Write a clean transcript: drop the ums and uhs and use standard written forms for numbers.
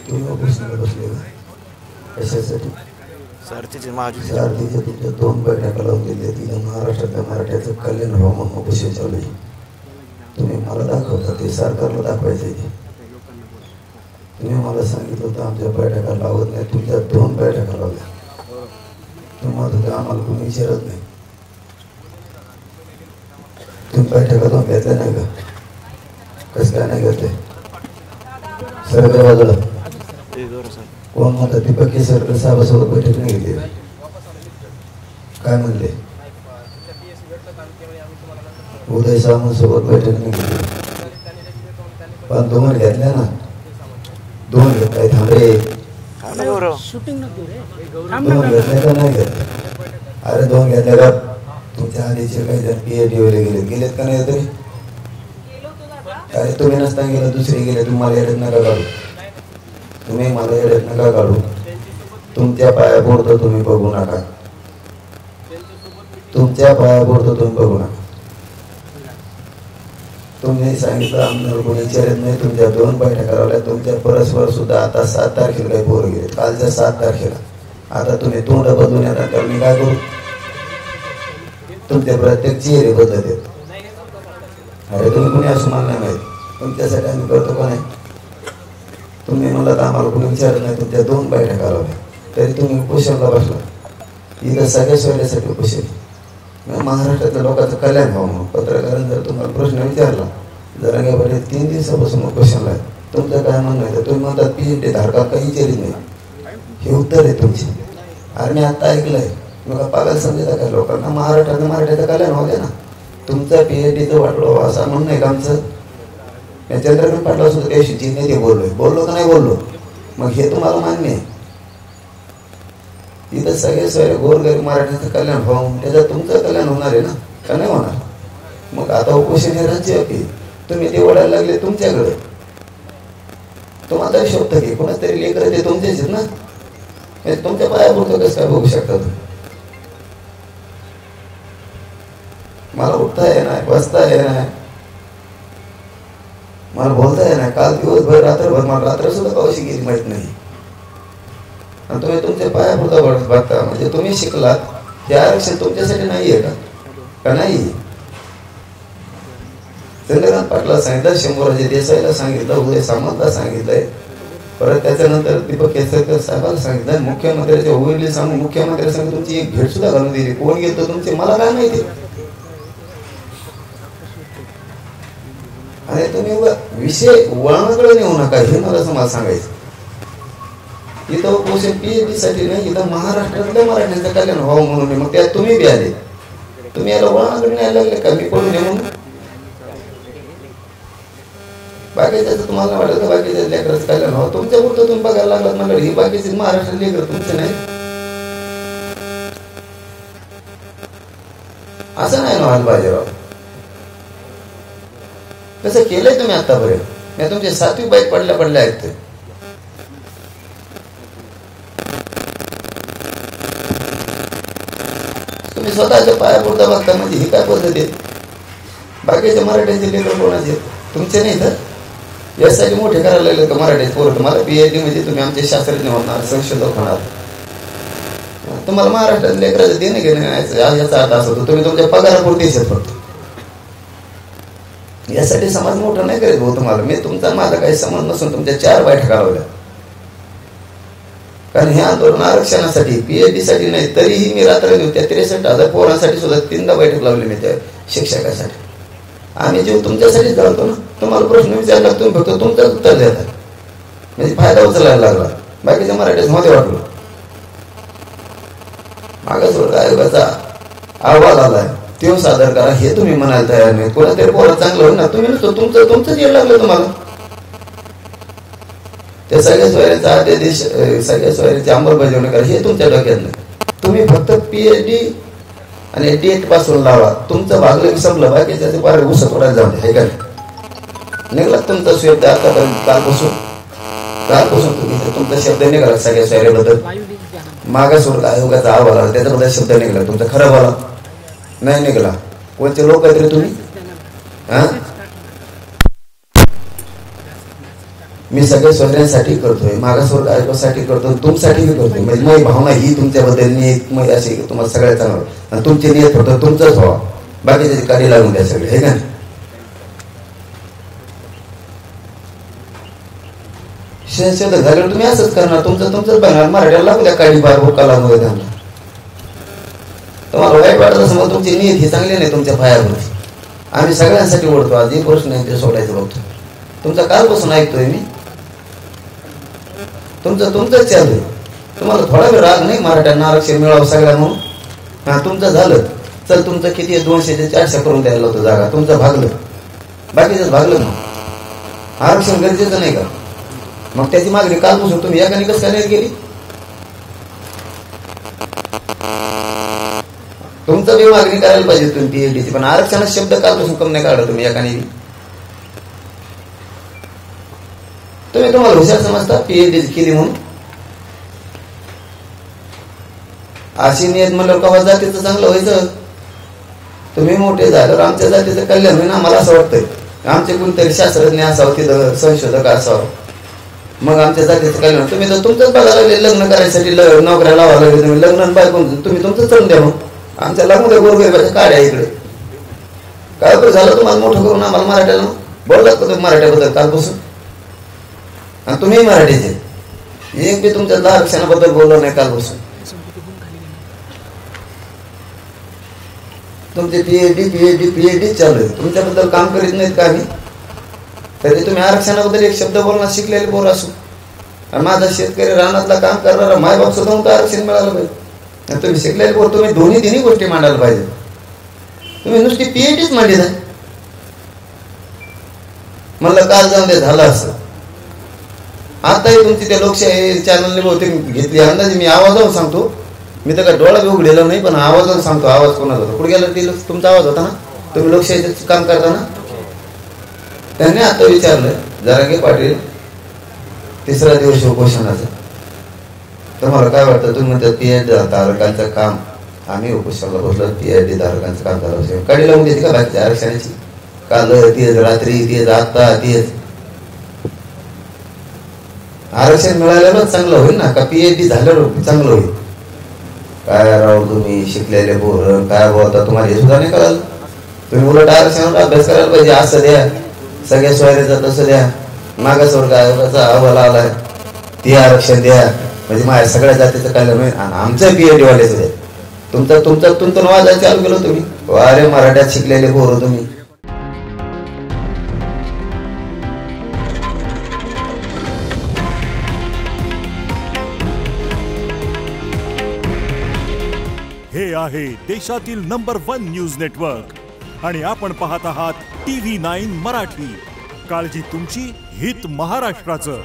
तुम्ही ऑफिसला बसले कशासाठी? सारथीच्या तुमच्या 2 बैठका लावून दिल्या. तिथं महाराष्ट्रातल्या मराठ्याचं कल्याण व्हावं म्हणून उपोषण चालू आहे. तुम्ही मला दाखवता ते सरकारला दाखवायचं. तुम्ही मला सांगितलं होतं आमच्या बैठका लावत नाही, तुमच्या 2 बैठका लावल्या. तुम्हाला आम्हाला कोणी विचारत नाही. तुम्ही बैठका 2 घेतल्या नाही का? कसं काय नाही घेतले? सरकार बाजूला कोण म्हणतात? दीपक केसरकर साहेबासोबत बैठक नाही घेतली. काय म्हणले? उदय सामंत सोबत बैठक नाही घेतली. पण 2 घेतल्या ना. 2 घेतलाय. थांबे 2 घेतल्या का नाही घेतल्या? अरे 2 घेतल्या का? तुमच्या आधीचे काही जण PhD वगैरे गेलेत का नाही? तरी अरे तुम्ही नसता गेलं, दुसरे गेले. तुम्हाला येडत नका काढू. तुम्ही मला येडत नका काढू. तुमच्या पाया पडतो तुम्ही बघू नका. तुमच्या पाया पडतो तुम्ही बघू नका. तुम्ही सांगितलं आमदार कोणी विचारत नाही. तुमच्या 2 बैठका लावल्या. तुमच्या परस्पर सुद्धा आता 7 तारखेला काही पोरं गेले. कालच्या 7 तारखेला. आता तुम्ही तोंड बदलून येणार तर मी काय करू? तुमचे प्रत्येक चेहरे बदलत आहेत. अरे तुम्ही कोणी असं मला नाही माहिती. तुमच्यासाठी आम्ही करतो का नाही? तुम्ही मला तर आम्हाला कोणी विचारत नाही. तुमच्या 2 बैठका लावल्या तरी तुम्ही उपोषणला बसला. इथं सगळ्या सोयऱ्यासाठी उपोषण. महाराष्ट्रातल्या लोकांचं कल्याण व्हावं म्हणून पत्रकारांनी जर तुम्हाला प्रश्न विचारला, जरा काय बरे 3 दिवसापासून उपोषणला आहे, तुमचं काय म्हणणं आहे? तर तुम्ही म्हणतात PhD धारका काही विचारित नाही. हे उत्तर आहे तुमचे. अरे मी आता ऐकलंय. मग पागल समजता काय लोकांना? महाराष्ट्रात मराठ्याचं कल्याण होऊ दे ना. तुमचं PhDचं वाटलं असं म्हणणं आहे का आमचं? मी चंद्रकांत पाटला सुद्धा काही शिचित नाही. ते बोललो का नाही बोललो? मग हे तुम्हाला मान्य आहे? इथं सगळे सोयरे गोरगरीब मराठ्याचं कल्याण व्हावं, त्याच्यात तुमचं कल्याण होणार आहे ना? का नाही होणार? मग आता उपोषण हे राज्य की तुम्ही ते ओढायला लागले तुमच्याकडे. तुम्हाला तरी शोधतं की कोणाच तरी लेकरं ते तुमचेच आहेत ना. तुमच्या पायापुरतं कसं काय बघू शकता तुम्ही? मला उठता ये नाही, बसता ये नाही, मला बोलता ये नाही. काल दिवसभर रात्रभर मला रात्र सुद्धा कशी गेली माहित नाही. आणि तुम्ही तुमच्या पायापुरता बघता. म्हणजे तुम्ही शिकलात हे आरक्षण तुमच्यासाठी नाहीये का नाही? चंद्रकांत पाटला सांगितलं, शंभूराजे देसाईला सांगितलं, उदय सामंतला सांगितलंय, परत त्याच्यानंतर दीपक केसरकर साहेबांना सांगितलं, मुख्यमंत्र्याच्या होईल सांगून मुख्यमंत्र्या सांगितलं तुमची एक भेट सुद्धा घालून दिली. कोण गेलं तुमचे मला काय माहिती? आणि तुम्ही विषय वळणाकडे नेऊ नका हे मला सांगायचं. इथं उपोषण PhD साठी नाही, इथं महाराष्ट्रातल्या मराठ्यांचं कल्याण व्हावं म्हणून. मग त्यात तुम्ही बी आले. तुम्ही याला वळणाकडे न्यायला लागले का? मी पडून ये म्हणून. बाकीच्याचं तुम्हाला वाटलं का बाकीच्या लेकराचं कल्याण व्हावं? तुमच्या पुरतं तुम्ही बघायला लागलात ना. ही बाकीची महाराष्ट्र लेकर तुमचं नाही. असं नाही व्हायला पाहिजे राव. कसं केलंय तुम्ही आतापर्यंत? मी तुमचे 7वी बाईक पडल्या आहेत ते. तुम्ही स्वतःच्या पायापुरता बघता म्हणजे ही काय पद्धती आहे? बाकीच्या मराठ्यांचे लेकर कोणाचे? तुमचे नाही. तर यासाठी मोठे करायला लागले का मराठीचे पोरं? तुम्हाला PhD म्हणजे तुम्ही आमचे शास्त्रज्ञ होणार, संशोधक होणार. तुम्हाला महाराष्ट्रात लेकराचं देणं घेणं याचा अर्थ असतो तुम्ही तुमच्या पगारापुरती फक्त. यासाठी समाज मोठा नाही करीत भाऊ तुम्हाला. मी तुमचा माझा काही संबंध नसून तुमच्या 4 बैठका लावल्या. कारण हे आंदोलन आरक्षणासाठी PhD साठी नाही. तरीही मी रात्र त्या 63,000 पोरांसाठी सुद्धा 3दा बैठक लावली मी त्या शिक्षकासाठी. आम्ही जीव तुमच्यासाठीच घालतो ना. तुम्हाला प्रश्न विचारला तुम्ही फक्त तुमचं उत्तर देतात. म्हणजे फायदा उचलायला लागला. बाकीच्या मराठीच मध्ये वाटलं. मागासवर्ग आयोगाचा अहवाल आलाय तो सादर करा हे तुम्ही म्हणायला तयार नाही. कोणातरी पोरं चांगलं होईल ना. तुम्ही नसतो तुमचंच येऊ लागलं तुम्हाला. त्या सगळ्या सोयऱ्यांचा आदेश सगळ्या सोयऱ्यांची अंमलबजावणी करा हे तुमच्या डोक्यात नाही. तुम्ही फक्त PhD आणि DET पासून लावा. तुमचं भागलं की संपलं. बाकीच्या पार उसत पडायला जाऊ दे. हे काय निघला तुमचा शब्द आतापर्यंत कालपासून तुम्ही तुमचा शब्द निघाला सगळ्या सोयऱ्याबद्दल. मागासवर्ग आयोगाचा अहवाल आला त्याच्याबद्दल शब्द निघाला. तुमचा खरा बोला नाही निघाला. कोणते लोक आहेत रे तुम्ही? मी सगळ्या सोयऱ्यांसाठी करतोय, मागासवर्ग आयोगासाठी करतो, तुमच्यासाठी बी करतोय. म्हणजे माझी भावना ही तुमच्याबद्दल नियत मग अशी तुम्हाला सगळ्या चांगलं आणि तुमची नियत फक्त तुमचंच व्हावा, बाकीचे कार्य लागून द्या सगळे, हे ना. शोधक झाल्यावर तुम्ही असंच करणार, तुमचंच बघणार, मराठ्याला लागू द्या काळी बार भोका लागू द्या त्यांना. तुम्हाला वाईट वाटत असं मग तुमची नियत ही चांगली नाही तुमच्या पायावरती. आम्ही सगळ्यांसाठी ओढतो, आज एक प्रश्न नाही ते सोडायचं बघतो. तुमचा कालपासून ऐकतोय मी, तुमचंच चालू आहे. तुम्हाला थोडा वेळ राग नाही मराठ्यांना आरक्षण मिळावं सगळ्या म्हणून. हा तुमचं झालं, चल तुमचं किती 200 ते 400 करून द्यायला होतं जागा, तुमचं भागलं, बाकीचंच भागलं ना. आरक्षण गरजेचं नाही का? मग त्याची मागणी कालपासून तुम्ही एकाने कसं काय नाही केली? तुमचं बी मागणी करायला पाहिजे तुम्ही पीएचडीची, पण आरक्षणाचा शब्द कालपासून कमी नाही काढला तुम्ही एकाने. तुम्ही तुम्हाला हुशार समजता पीएचडी केली म्हणून. अशी नियत म्हणल्यावर कवा जातीचं चांगलं व्हायचं. तुम्ही मोठे झाल्यावर आमच्या जातीचं कल्याण होईल आम्हाला असं वाटतंय. आमचे कोणतरी शास्त्रज्ञ असावं, तिथं संशोधक असावं, मग आमच्या जातीचं कल्याण. तुम्ही तर तुमचंच बघायला लागले, लग्न करायसाठी नोकऱ्या लावायला लागले तुम्ही, लग्न बायकून तुम्ही तुमचंच करून द्या. मग आमच्या लागून द्या गोरगरिबाच्या काड्या इकडे. काय बरं झालं तुम्हाला मोठं करून आम्हाला मराठ्याला बोललात का तुम्ही मराठ्याबद्दल कालपासून? आणि तुम्ही मराठीचे एक बी तुमच्या आरक्षणाबद्दल बोललो नाही कालपासून. तुमचे पीएचडी चालू आहे, तुमच्याबद्दल काम करीत नाहीत का आम्ही? तरी तुम्ही आरक्षणाबद्दल एक शब्द बोलणार शिकलेले पोर असू. आणि माझा शेतकरी रानातला काम करणारा मायबाप सुद्धा म्हणतो आरक्षण मिळालं पाहिजे. आणि तुम्ही शिकलेले पोर, तुम्ही तिन्ही गोष्टी मांडायला पाहिजे. तुम्ही नुसती पीएचडीच मांडली नाही. म्हणलं काल जाऊन दे झालं असं. आताही तुमची त्या लोकशाही चॅनलने बहुतेक घेतली अंदाजे. मी आवाजावर सांगतो, मी तर काय डोळा बी उघडेला नाही, पण आवाजावर सांगतो. आवाज कोणाचा होता? कुठे गेला ते तुमचा आवाज होता ना, तुम्ही लोकशाहीचं काम करताना. त्यांनी आता विचारलं जरांगे पाटील 3रा दिवस उपोषणाचा, तुम्हाला काय वाटतं? तुम्ही म्हणतात पीएचडी धारकांचं काम, आम्ही उपोषणाला बसलो, पीएचडी धारकांचं काम झालं. काढी लावून देते का बाकीच्या आरक्षणाची? काल तेच, रात्री तेच, आता तेच. आरक्षण मिळाल्यावर चांगलं होईल ना, का पीएचडी झाल्यावर चांगलं होईल? काय राव तुम्ही शिकलेले पोरं, काय बोलता? तुम्हाला हे सुद्धा नाही कळालं. तुम्ही उलट आरक्षणावर अभ्यास करायला पाहिजे. असं द्या, सगळ्या सोयऱ्याचा तसं द्या, मागासवर्ग आयोगाचा अहवाल आलाय ते आरक्षण द्या, म्हणजे माझ्या सगळ्या जातीचं कल्याण होईल. आणि आमचं पीएचडी वाल्याचं द्या. तुमचं वाजायला चालू केलं तुम्ही. अरे मराठ्यात शिकलेले पोरं तुम्ही. हे आहे देशातील नंबर 1 न्यूज नेटवर्क आणि आपण पाहत आहात TV9 मराठी. काळजी तुमची, हित महाराष्ट्राचं.